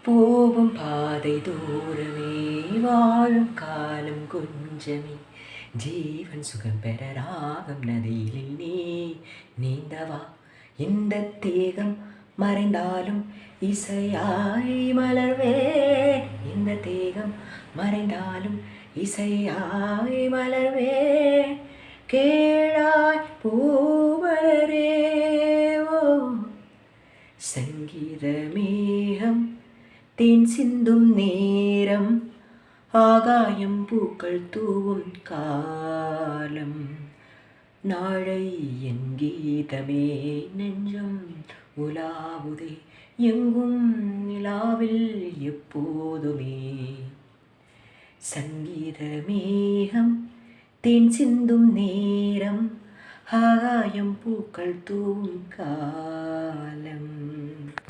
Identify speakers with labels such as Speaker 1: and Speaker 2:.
Speaker 1: போகும் பாதை தூரமே வாழும் காலம் கொஞ்சமே ஜீவன் சுகம் பெற ராகம் நதியில் நீ நீந்தவா இந்த தேகம் மறைந்தாலும் இசையாய் மலர்வே இந்த தேகம் மறைந்தாலும் இசையாய் மலர்வே கேளாய் பூமலரே ஓ சங்கீத மேகம் தேன் சிந்தும் நேரம் ஆகாயம் பூக்கள் தூவும் காலம் நாளை என் கீதமே நெஞ்சம் உலாவுதே எங்கும் நிலாவில் எப்போதுமே சங்கீத மேகம் தேன் சிந்தும் நேரம் ஆகாயம் பூக்கள் தூவும் காலம்